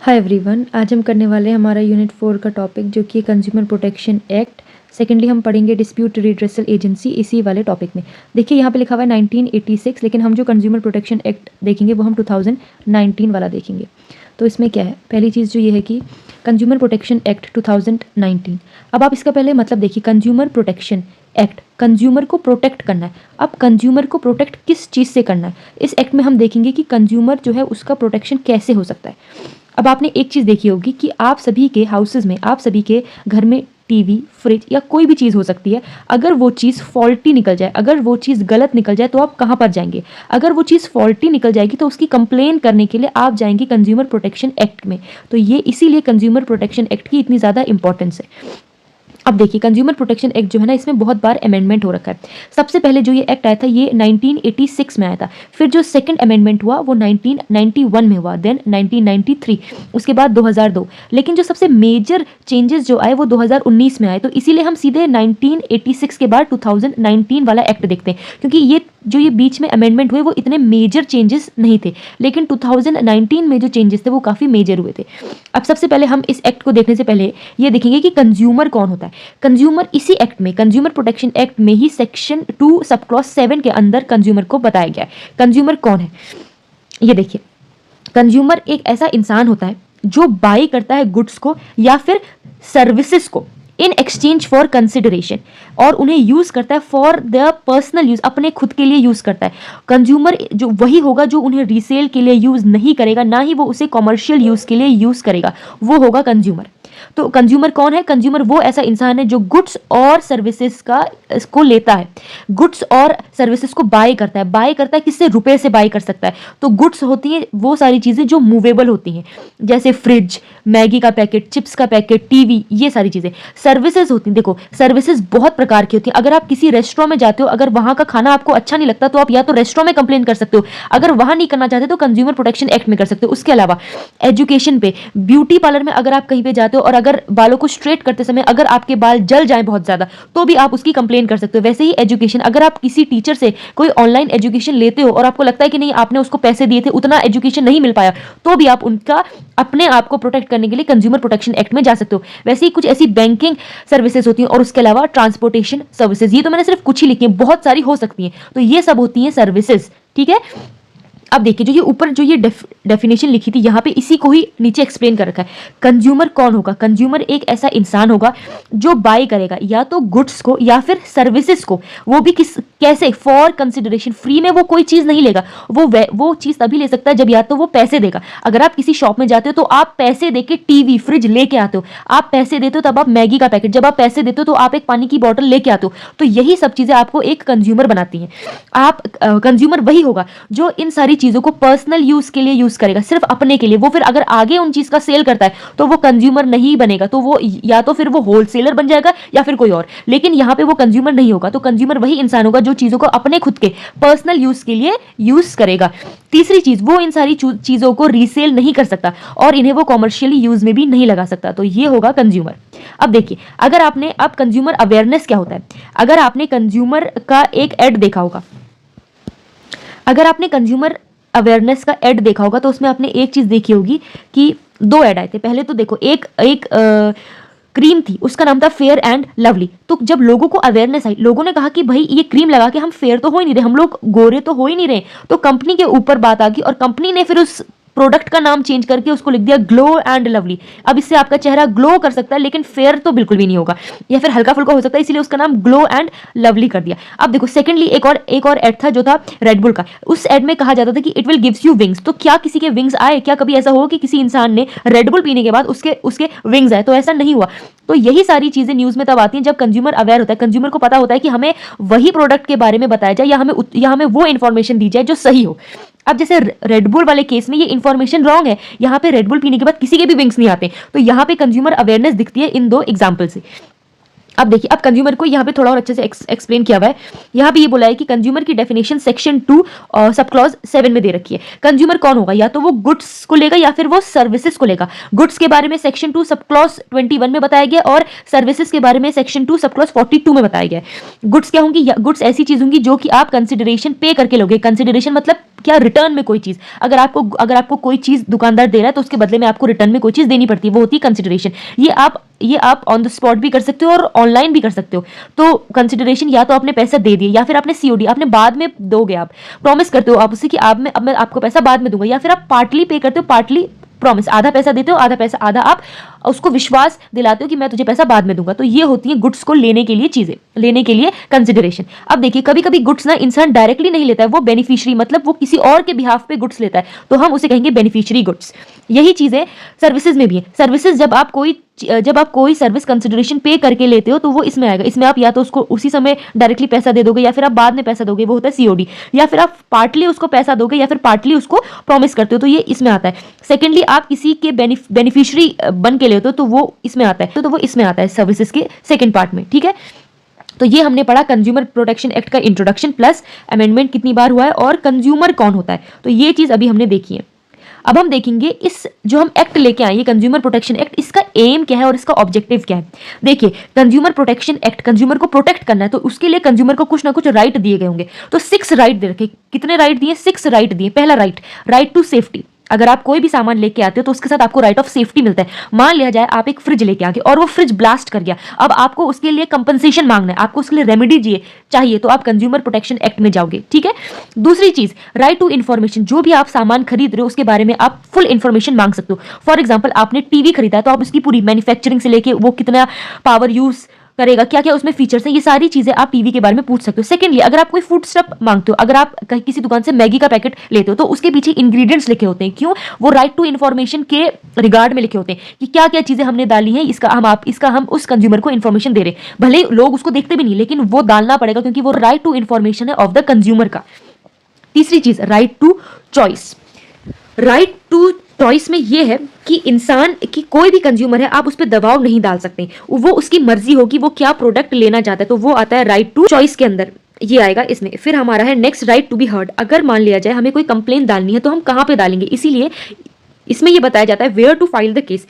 Hi everyone, आज हम करने वाले हैं हमारा यूनिट 4 का टॉपिक जो कि कंज्यूमर प्रोटेक्शन एक्ट। सेकेंडली हम पढ़ेंगे डिस्प्यूट रिड्रेसल एजेंसी इसी वाले टॉपिक में। देखिए यहाँ पे लिखा हुआ है 1986, लेकिन हम जो कंज्यूमर प्रोटेक्शन एक्ट देखेंगे वो हम 2019 वाला देखेंगे। तो इसमें क्या है, पहली चीज़ जो ये है कि कंज्यूमर प्रोटेक्शन एक्ट 2019। अब आप इसका पहले मतलब देखिए, कंज्यूमर प्रोटेक्शन एक्ट, कंज्यूमर को प्रोटेक्ट करना है। अब कंज्यूमर को प्रोटेक्ट किस चीज़ से करना है, इस एक्ट में हम देखेंगे कि कंज्यूमर जो है उसका प्रोटेक्शन कैसे हो सकता है। अब आपने एक चीज़ देखी होगी कि आप सभी के हाउसेज में, आप सभी के घर में टीवी, फ्रिज या कोई भी चीज़ हो सकती है। अगर वो चीज़ फॉल्टी निकल जाए, अगर वो चीज़ गलत निकल जाए तो आप कहाँ पर जाएंगे? अगर वो चीज़ फॉल्टी निकल जाएगी तो उसकी कंप्लेन करने के लिए आप जाएंगे कंज्यूमर प्रोटेक्शन एक्ट में। तो ये इसीलिए कंज्यूमर प्रोटेक्शन एक्ट की इतनी ज़्यादा इंपॉर्टेंस है। अब देखिए, कंज्यूमर प्रोटेक्शन एक्ट जो है ना, इसमें बहुत बार अमेंडमेंट हो रखा है। सबसे पहले जो ये एक्ट आया था ये 1986 में आया था। फिर जो सेकंड अमेंडमेंट हुआ वो 1991 में हुआ, देन 1993, उसके बाद 2002। लेकिन जो सबसे मेजर चेंजेस जो आए वो 2019 में आए। तो इसीलिए हम सीधे 1986 के बाद 2019 वाला एक्ट देखते हैं, क्योंकि ये बीच में अमेंडमेंट हुए वो इतने मेजर चेंजेस नहीं थे, लेकिन 2019 में जो चेंजेस थे वो काफ़ी मेजर हुए थे। अब सबसे पहले हम इस एक्ट को देखने से पहले ये देखेंगे कि कंज्यूमर कौन होता है। कंज्यूमर इसी एक्ट में, कंज्यूमर प्रोटेक्शन एक्ट में ही सेक्शन 2 सब क्लॉज 7 के अंदर कंज्यूमर को बताया गया है। कंज्यूमर कौन है ये देखिए। कंज्यूमर एक ऐसा इंसान होता है जो बाई करता है गुड्स को या फिर सर्विसेज को इन एक्सचेंज फॉर कंसिडरेशन, और उन्हें यूज करता है फॉर द पर्सनल यूज, अपने खुद के लिए यूज करता है। कंज्यूमर जो वही होगा जो उन्हें रीसेल के लिए यूज नहीं करेगा, ना ही वो उसे कॉमर्शियल यूज के लिए यूज करेगा, वो होगा कंज्यूमर। तो कंज्यूमर कौन है? कंज्यूमर वो ऐसा इंसान है जो गुड्स और सर्विसेज का इसको लेता है, गुड्स और सर्विसेज को बाय करता है। बाय करता है किससे? रुपए से बाय कर सकता है। तो गुड्स होती हैं वो सारी चीजें जो मूवेबल होती हैं, जैसे फ्रिज, मैगी का पैकेट, चिप्स का पैकेट, टीवी, ये सारी चीजें। सर्विसेज होती हैं, देखो सर्विसेज बहुत प्रकार की होती हैं। अगर आप किसी रेस्टोरेंट में जाते हो, अगर वहां का खाना आपको अच्छा नहीं लगता तो आप या तो रेस्टोरेंट में कंप्लेन कर सकते हो, अगर वहां नहीं करना चाहते तो कंज्यूमर प्रोटेक्शन एक्ट में कर सकते हो। उसके अलावा एजुकेशन पे, ब्यूटी पार्लर में अगर आप कहीं पे जाते हो और अगर बालों को स्ट्रेट करते समय अगर आपके बाल जल जाएं बहुत ज्यादा, तो भी आप उसकी कंप्लेन कर सकते हो। वैसे ही एजुकेशन, अगर आप किसी टीचर से कोई ऑनलाइन एजुकेशन लेते हो और आपको लगता है कि नहीं आपने उसको पैसे दिए थे, उतना एजुकेशन नहीं मिल पाया, तो भी आप उनका अपने आप को प्रोटेक्ट करने के लिए कंज्यूमर प्रोटेक्शन एक्ट में जा सकते हो। वैसे ही कुछ ऐसी बैंकिंग सर्विसेज होती हैं, और उसके अलावा ट्रांसपोर्टेशन सर्विसेज, ये तो मैंने सिर्फ कुछ ही लिखी है, बहुत सारी हो सकती हैं। तो ये सब होती हैं सर्विसेज, ठीक है। अब देखिए, जो ये ऊपर जो ये डेफिनेशन लिखी थी यहाँ पे इसी को ही नीचे एक्सप्लेन कर रखा है। कंज्यूमर कौन होगा? कंज्यूमर एक ऐसा इंसान होगा जो बाय करेगा या तो गुड्स को या फिर सर्विसेज को, वो भी कैसे? फॉर कंसिडरेशन, फ्री में वो कोई चीज नहीं लेगा। वो चीज तभी ले सकता है जब या तो वो पैसे देगा। अगर आप किसी शॉप में जाते हो तो आप पैसे देके टीवी, फ्रिज लेके आते हो, आप पैसे देते हो तब आप मैगी का पैकेट, जब आप पैसे देते हो तो आप एक पानी की बोतल लेके आते हो। तो यही सब चीजें आपको एक कंज्यूमर बनाती हैं। आप कंज्यूमर वही होगा जो इन सारी चीजों को पर्सनल यूज के लिए यूज करेगा, सिर्फ अपने के लिए। वो फिर अगर आगे उन चीज का सेल करता है तो वो कंज्यूमर नहीं बनेगा, तो वो या तो फिर वो होलसेलर बन जाएगा या फिर कोई और, लेकिन यहां पे वो कंज्यूमर नहीं होगा। तो कंज्यूमर वही इंसान होगा जो चीजों को अपने खुद के पर्सनल यूज के लिए यूज करेगा। तीसरी चीज, वो इन सारी चीजों को रीसेल नहीं कर सकता और इन्हें वो कॉमर्शियली यूज में भी नहीं लगा सकता। तो ये होगा कंज्यूमर। अब देखिए, अगर आपने, अब कंज्यूमर अवेयरनेस क्या होता है? अगर आपने कंज्यूमर का एक एड देखा होगा, अगर आपने कंज्यूमर अवेयरनेस का एड देखा होगा तो उसमें आपने एक चीज देखी होगी कि 2 एड आए थे। पहले तो देखो, एक क्रीम थी, उसका नाम था फेयर एंड लवली। तो जब लोगों को अवेयरनेस आई, लोगों ने कहा कि भाई ये क्रीम लगा के हम फेयर तो हो ही नहीं रहे, हम लोग गोरे तो हो ही नहीं रहे। तो कंपनी के ऊपर बात आ गई और कंपनी ने फिर उस प्रोडक्ट का नाम चेंज करके उसको लिख दिया ग्लो एंड लवली। अब इससे आपका चेहरा ग्लो कर सकता है लेकिन फेयर तो बिल्कुल भी नहीं होगा, या फिर हल्का फुल्का हो सकता है, इसीलिए उसका नाम ग्लो एंड लवली कर दिया। अब देखो, सेकंडली एक और एड था जो था रेड बुल का। उस एड में कहा जाता था कि it will gives you wings. तो क्या किसी के विंग्स आए? क्या कभी ऐसा हो कि किसी इंसान ने रेड बुल पीने के बाद उसके विंग्स आए? तो ऐसा नहीं हुआ। तो यही सारी चीजें न्यूज में तब आती हैं जब कंज्यूमर अवेयर होता है, कंज्यूमर को पता होता है कि हमें वही प्रोडक्ट के बारे में बताया जाए या हमें वो इंफॉर्मेशन दी जाए जो सही हो। अब जैसे रेडबुल वाले केस में ये इन्फॉर्मेशन रॉन्ग है, यहाँ पे रेडबुल पीने के बाद किसी के भी विंग्स नहीं आते। तो यहाँ पे कंज्यूमर अवेयरनेस दिखती है इन 2 एग्जाम्पल से। अब देखिए, अब कंज्यूमर को यहाँ पे थोड़ा और अच्छे से एक्सप्लेन किया हुआ है। यहाँ पे ये बोला है कि कंज्यूमर की डेफिनेशन सेक्शन 2 और सब क्लॉज 7 में दे रखी है। कंज्यूमर कौन होगा, या तो वो गुड्स को लेगा या फिर वो सर्विसेज को लेगा। गुड्स के बारे में सेक्शन 2 सब क्लॉज 21 में बताया गया और सर्विसेज के बारे में सेक्शन 2 सब क्लॉज 42 में बताया गया है। गुड्स क्या होंगी, गुड्स ऐसी चीज होंगी जो कि आप कंसिडरेशन पे करके लोगे। कंसिडरेशन मतलब क्या, रिटर्न में कोई चीज। अगर आपको कोई चीज दुकानदार दे रहा है तो उसके बदले में आपको रिटर्न में कोई चीज देनी पड़ती है, वो होती है कंसिडरेशन। ये आप ऑन द स्पॉट भी कर सकते हो और ऑनलाइन भी कर सकते हो। तो कंसिडरेशन या तो आपने पैसा दे दिया या फिर आपने सीओडी, आपने बाद में दोगे, आप प्रॉमिस करते हो आप उससे कि अब मैं आपको पैसा बाद में दूंगा, या फिर आप पार्टली पे करते हो, पार्टली प्रॉमिस, आधा पैसा देते हो, आधा आप उसको विश्वास दिलाते हो कि मैं तुझे पैसा बाद में दूंगा। तो ये होती है गुड्स को लेने के लिए चीजें, लेने के लिए कंसिडरेशन। अब देखिए, कभी कभी गुड्स ना इंसान डायरेक्टली नहीं लेता है, वो बेनिफिशियरी मतलब वो किसी और के बिहाफ पे गुड्स लेता है, तो हम उसे कहेंगे बेनिफिशियरी गुड्स। यही चीजें सर्विसेज में भी है। सर्विसेज जब आप कोई सर्विस कंसिडरेशन पे करके लेते हो तो वो इसमें आएगा। इसमें आप या तो उसको उसी समय डायरेक्टली पैसा दे दोगे या फिर आप बाद में पैसा दोगे, वो होता है सीओडी। या फिर आप पार्टली उसको पैसा दोगे या फिर पार्टली उसको प्रॉमिस करते हो, तो ये इसमें आता है। सेकेंडली, आप किसी के बेनिफिशियरी बन के लेते हो तो वो इसमें आता है, तो वो इसमें आता है सर्विसेज के सेकेंड पार्ट में। ठीक है, तो ये हमने पढ़ा कंज्यूमर प्रोटेक्शन एक्ट का इंट्रोडक्शन प्लस अमेंडमेंट कितनी बार हुआ है और कंज्यूमर कौन होता है, तो ये चीज अभी हमने देखी है। अब हम देखेंगे इस जो हम एक्ट लेके आए, ये कंज्यूमर प्रोटेक्शन एक्ट, इसका एम क्या है और इसका ऑब्जेक्टिव क्या है। देखिए, कंज्यूमर प्रोटेक्शन एक्ट कंज्यूमर को प्रोटेक्ट करना है, तो उसके लिए कंज्यूमर को कुछ ना कुछ राइट दिए गए होंगे। तो 6 राइट दे रखे। कितने राइट दिए? 6 राइट दिए। पहला राइट टू सेफ्टी। अगर आप कोई भी सामान लेके आते हो तो उसके साथ आपको राइट ऑफ सेफ्टी मिलता है। मान लिया जाए आप एक फ्रिज लेके आ गए और वो फ्रिज ब्लास्ट कर गया, अब आपको उसके लिए कंपनसेशन मांगना है, आपको उसके लिए रेमेडी चाहिए, तो आप कंज्यूमर प्रोटेक्शन एक्ट में जाओगे। ठीक है, दूसरी चीज राइट टू इन्फॉर्मेशन। जो भी आप सामान खरीद रहे हो उसके बारे में आप फुल इन्फॉर्मेशन मांग सकते हो। फॉर एग्जाम्पल, आपने टीवी खरीदा है तो आप उसकी पूरी मैन्युफैक्चरिंग से लेके वो कितना पावर यूज करेगा, क्या क्या उसमें फीचर्स हैं, ये सारी चीजें आप टीवी के बारे में पूछ सकते हो। सेकेंडली, अगर आप कोई फूड स्टफ मांगते हो, अगर आप किसी दुकान से मैगी का पैकेट लेते हो तो उसके पीछे इंग्रेडिएंट्स लिखे होते हैं। क्यों? वो राइट टू इन्फॉर्मेशन के रिगार्ड में लिखे होते हैं कि क्या क्या चीजें हमने डाली हैं, इसका हम उस कंज्यूमर को इन्फॉर्मेशन दे रहे हैं। भले लोग उसको देखते भी नहीं, लेकिन वो डालना पड़ेगा क्योंकि वो राइट टू इन्फॉर्मेशन है ऑफ द कंज्यूमर का। तीसरी चीज right to choice. Right to choice में ये है कि इंसान की कोई भी कंज्यूमर है, आप उस पर दबाव नहीं डाल सकते, वो उसकी मर्जी होगी वो क्या प्रोडक्ट लेना चाहता है, तो वो आता है राइट टू चॉइस के अंदर, ये आएगा इसमें। फिर हमारा है next right to be heard. अगर मान लिया जाए हमें कोई कंप्लेंट डालनी है तो हम कहाँ पे डालेंगे, इसीलिए इसमें ये बताया जाता है where to file the case,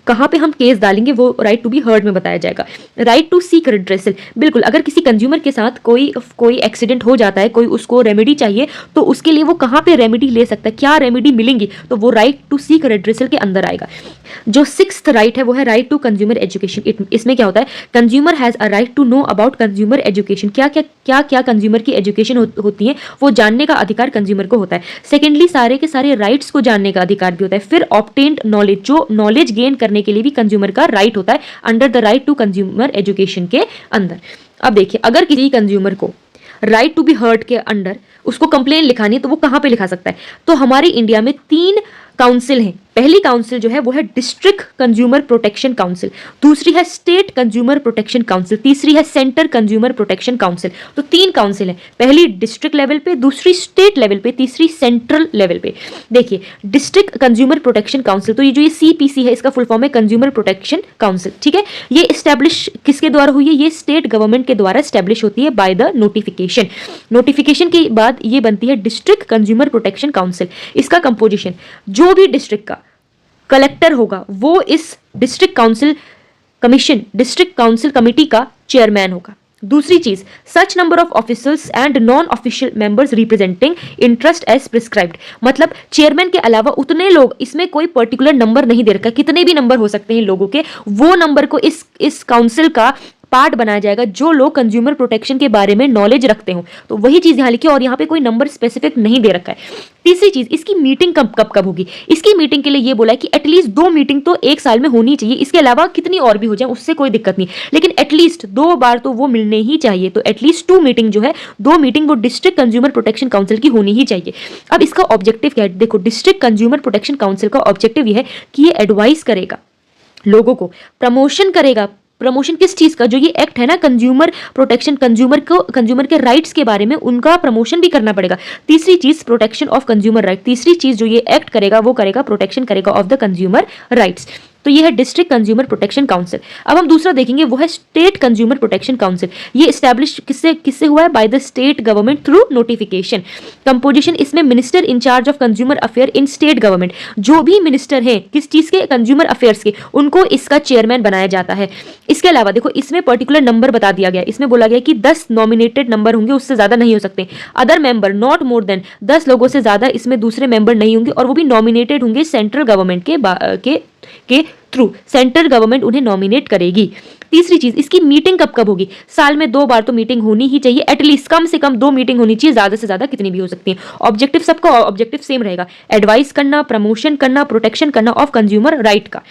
कहाँ पे हम केस डालेंगे वो राइट टू बी हर्ड में बताया जाएगा। राइट टू सीक रिड्रेसल, बिल्कुल, अगर किसी कंज्यूमर के साथ कोई एक्सीडेंट हो जाता है, कोई उसको रेमेडी चाहिए, तो उसके लिए वो कहाँ पे रेमेडी ले सकता है, क्या रेमेडी मिलेंगी, तो वो राइट टू सीक रिड्रेसल के अंदर आएगा। जो 6th राइट है वो है राइट टू कंज्यूमर एजुकेशन। इसमें क्या होता है, consumer has a right to know about consumer education, क्या कंज्यूमर की एजुकेशन होती है वो जानने का अधिकार कंज्यूमर को होता है। सेकेंडली, सारे के सारे राइट्स को जानने का अधिकार भी होता है। फिर ऑब्टेन्ड नॉलेज, जो नॉलेज गेन करने के लिए भी कंज्यूमर का राइट होता है under the right to consumer education के अंदर। अब देखिए, अगर किसी कंज्यूमर को राइट टू बी हर्ड के अंडर उसको कंप्लेन लिखानी है तो वो कहां पे लिखा सकता है, तो हमारे इंडिया में 3 काउंसिल हैं। पहली काउंसिल जो है वो है डिस्ट्रिक्ट कंज्यूमर प्रोटेक्शन काउंसिल, दूसरी है स्टेट कंज्यूमर प्रोटेक्शन काउंसिल, तीसरी है सेंटर कंज्यूमर प्रोटेक्शन काउंसिल। तो 3 काउंसिल हैं, पहली डिस्ट्रिक्ट लेवल पे, दूसरी स्टेट लेवल पे, तीसरी सेंट्रल लेवल पे। देखिए, डिस्ट्रिक्ट कंज्यूमर प्रोटेक्शन काउंसिल, तो ये जो ये CPC है इसका फुल फॉर्म है कंज्यूमर प्रोटेक्शन काउंसिल। ठीक है, ये स्टैब्लिश किसके द्वारा हुई है, ये स्टेट गवर्नमेंट के द्वारा स्टैब्लिश होती है बाय द नोटिफिकेशन। नोटिफिकेशन के बाद ये बनती है डिस्ट्रिक्ट कंज्यूमर प्रोटेक्शन काउंसिल। इसका कंपोजिशन, जो भी डिस्ट्रिक्ट का कलेक्टर होगा वो इस डिस्ट्रिक्ट काउंसिल कमिटी का चेयरमैन होगा। दूसरी चीज, such number of officers and non official members representing interest as prescribed, मतलब चेयरमैन के अलावा उतने लोग, इसमें कोई पर्टिकुलर नंबर नहीं दे रखा, कितने भी नंबर हो सकते हैं लोगों के, वो नंबर को इस काउंसिल का पार्ट बनाया जाएगा जो लोग कंज्यूमर प्रोटेक्शन के बारे में नॉलेज रखते हो। तो वही चीज यहां लिखी और यहां पे कोई नंबर स्पेसिफिक नहीं दे रखा है। तीसरी चीज, इसकी मीटिंग कब होगी, इसकी मीटिंग के लिए ये बोला है कि एटलीस्ट 2 मीटिंग तो 1 साल में होनी चाहिए, इसके अलावा कितनी और भी हो जाए उससे कोई दिक्कत नहीं, लेकिन एटलीस्ट 2 बार तो वो मिलने ही चाहिए। तो एटलीस्ट 2 मीटिंग जो है, 2 मीटिंग वो डिस्ट्रिक्ट कंज्यूमर प्रोटेक्शन काउंसिल की होनी ही चाहिए। अब इसका ऑब्जेक्टिव क्या है, देखो, डिस्ट्रिक्ट कंज्यूमर प्रोटेक्शन काउंसिल का ऑब्जेक्टिव ये है कि ये एडवाइस करेगा लोगों को, प्रमोशन करेगा। प्रमोशन किस चीज का, जो ये एक्ट है ना कंज्यूमर प्रोटेक्शन, कंज्यूमर के राइट्स के बारे में उनका प्रमोशन भी करना पड़ेगा। तीसरी चीज, प्रोटेक्शन ऑफ कंज्यूमर राइट, तीसरी चीज जो ये एक्ट करेगा वो करेगा प्रोटेक्शन करेगा ऑफ द कंज्यूमर राइट्स। तो ये है डिस्ट्रिक्ट कंज्यूमर प्रोटेक्शन काउंसिल। अब हम दूसरा देखेंगे, वो है स्टेट कंज्यूमर प्रोटेक्शन काउंसिल। ये एस्टैब्लिश किससे हुआ है? By the state government through notification. Composition, इसमें minister in charge of consumer affair in state government, जो भी मिनिस्टर हैं किस चीज के? कंज्यूमर अफेयर्स के, उनको इसका चेयरमैन बनाया जाता है। इसके अलावा देखो, इसमें पर्टिकुलर नंबर बता दिया गया, इसमें बोला गया कि 10 नॉमिनेटेड नंबर होंगे, उससे ज्यादा नहीं हो सकते। Other member not more than, 10 लोगों से ज्यादा इसमें दूसरे मेंबर नहीं होंगे, और वो भी नॉमिनेटेड होंगे सेंट्रल गवर्नमेंट के थ्रू। सेंट्रल गवर्नमेंट उन्हें नॉमिनेट करेगी। तीसरी चीज, इसकी मीटिंग कब कब होगी? साल में 2 बार तो मीटिंग होनी ही चाहिए, एटलीस्ट कम से कम 2 मीटिंग होनी चाहिए, ज्यादा से ज्यादा कितनी भी हो सकती है। ऑब्जेक्टिव सबका ऑब्जेक्टिव सेम रहेगा, एडवाइस करना, प्रमोशन करना, प्रोटेक्शन करना ऑफ कंज्यूमर राइट का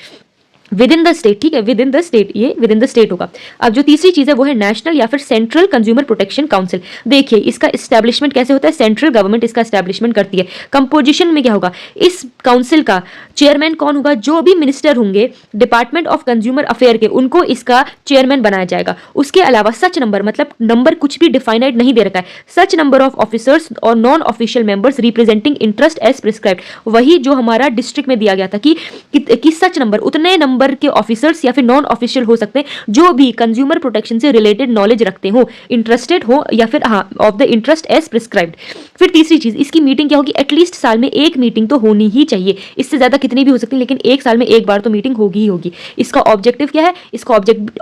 विद इन द स्टेट। ठीक है, विद इन द स्टेट, ये विद इन द स्टेट होगा। अब जो तीसरी चीज है वो है नेशनल या फिर सेंट्रल कंज्यूमर प्रोटेक्शन काउंसिल। देखिए इसका एस्टैब्लिशमेंट कैसे होता है? सेंट्रल गवर्नमेंट इसका एस्टैब्लिशमेंट करती है। कंपोजिशन में क्या होगा? इस काउंसिल का चेयरमैन कौन होगा? जो भी मिनिस्टर होंगे डिपार्टमेंट ऑफ कंज्यूमर अफेयर के, उनको इसका चेयरमैन बनाया जाएगा। उसके अलावा सच नंबर, मतलब नंबर कुछ भी डिफाइनाइड नहीं दे रखा है, सच नंबर ऑफ ऑफिसर्स और non official members representing interest as prescribed, वही जो हमारा डिस्ट्रिक्ट में दिया गया था कि सच नंबर, उतने नंबर के ऑफिसर्स या फिर नॉन ऑफिशियल हो सकते हैं जो भी कंज्यूमर प्रोटेक्शन से रिलेटेड नॉलेज रखते हो, इंटरेस्टेड हो, या फिर of the interest as prescribed. फिर तीसरी चीज, इसकी मीटिंग क्या होगी? एटलीस्ट साल में 1 मीटिंग तो होनी ही चाहिए, इससे ज्यादा कितनी भी हो सकती है, लेकिन 1 साल में 1 बार तो मीटिंग होगी ही होगी। इसका ऑब्जेक्टिव क्या है? इसका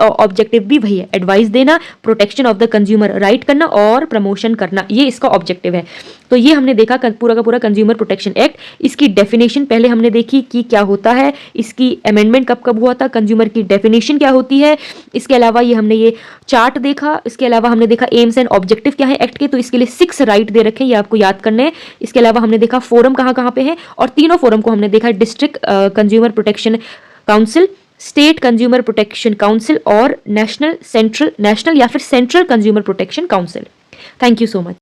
ऑब्जेक्टिव भी वही है, एडवाइस देना, protection of the consumer right करना और प्रमोशन करना, ये इसका ऑब्जेक्टिव है। तो ये हमने देखा पूरा का पूरा कंज्यूमर प्रोटेक्शन एक्ट। इसकी डेफिनेशन पहले हमने देखी कि क्या होता है, इसकी अमेंडमेंट कब कब हुआ था, कंज्यूमर की डेफिनेशन क्या होती है। इसके अलावा ये हमने ये चार्ट देखा। इसके अलावा हमने देखा एम्स एंड ऑब्जेक्टिव क्या है एक्ट के, तो इसके लिए 6 राइट दे रखे हैं, ये आपको याद करने हैं। इसके अलावा हमने देखा फोरम कहाँ कहाँ पे है, और तीनों फोरम को हमने देखा, district consumer protection council, state consumer protection council और नेशनल या फिर central consumer protection council. Thank you so much.